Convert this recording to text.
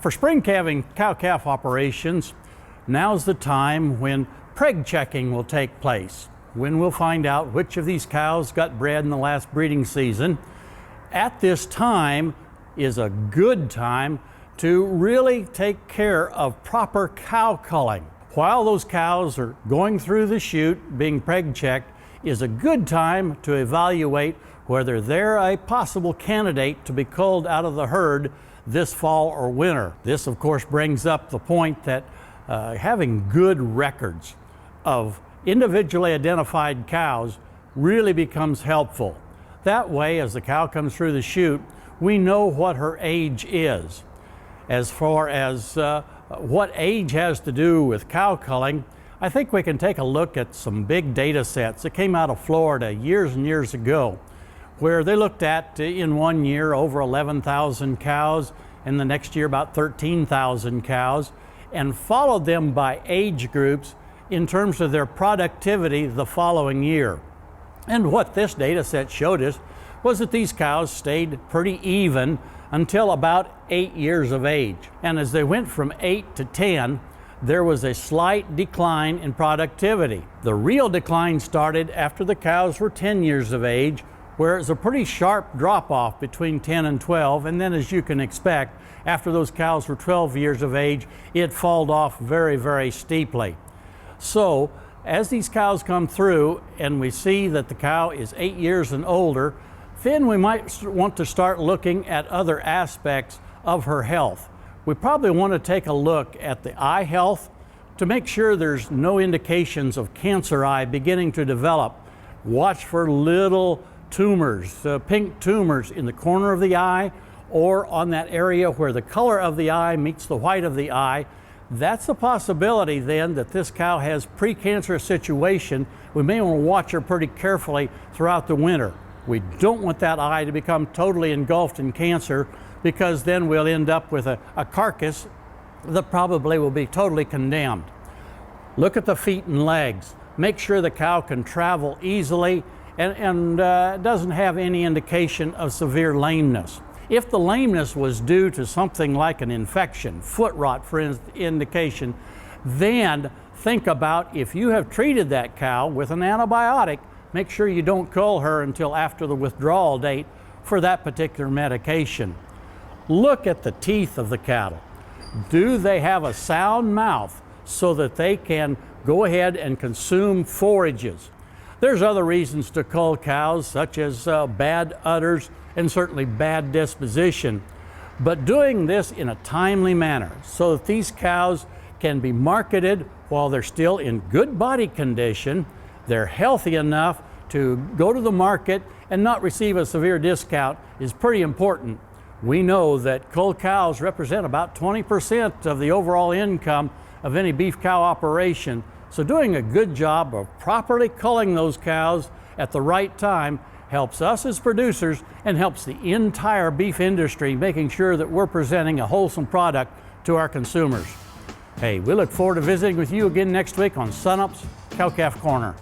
For spring calving cow-calf operations, now's the time when preg checking will take place, when we'll find out which of these cows got bred in the last breeding season. At this time is a good time to really take care of proper cow culling. While those cows are going through the chute, being preg checked, is a good time to evaluate whether they're a possible candidate to be culled out of the herd this fall or winter. This, of course, brings up the point that having good records of individually identified cows really becomes helpful. That way, as the cow comes through the chute, we know what her age is. As far as what age has to do with cow culling, I think we can take a look at some big data sets that came out of Florida years and years ago, where they looked at, in one year, over 11,000 cows, and the next year about 13,000 cows, and followed them by age groups in terms of their productivity the following year. And what this data set showed us was that these cows stayed pretty even until about 8 years of age. And as they went from 8 to 10, there was a slight decline in productivity. The real decline started after the cows were 10 years of age, where it's a pretty sharp drop-off between 10 and 12, and then, as you can expect, after those cows were 12 years of age, it falled off very, very steeply. So, as these cows come through and we see that the cow is 8 years and older, then we might want to start looking at other aspects of her health. We probably want to take a look at the eye health to make sure there's no indications of cancer eye beginning to develop. Watch for little tumors, pink tumors in the corner of the eye or on that area where the color of the eye meets the white of the eye. That's a possibility then that this cow has precancerous situation. We may want to watch her pretty carefully throughout the winter. We don't want that eye to become totally engulfed in cancer, because then we'll end up with a carcass that probably will be totally condemned. Look at the feet and legs. Make sure the cow can travel easily and doesn't have any indication of severe lameness. If the lameness was due to something like an infection, foot rot for indication, then think about, if you have treated that cow with an antibiotic, make sure you don't cull her until after the withdrawal date for that particular medication. Look at the teeth of the cattle. Do they have a sound mouth so that they can go ahead and consume forages? There's other reasons to cull cows, such as bad udders and certainly bad disposition. But doing this in a timely manner so that these cows can be marketed while they're still in good body condition, they're healthy enough to go to the market and not receive a severe discount, is pretty important. We know that cull cows represent about 20% of the overall income of any beef cow operation. So doing a good job of properly culling those cows at the right time helps us as producers and helps the entire beef industry, making sure that we're presenting a wholesome product to our consumers. Hey, we look forward to visiting with you again next week on Sunup's Cow-Calf Corner.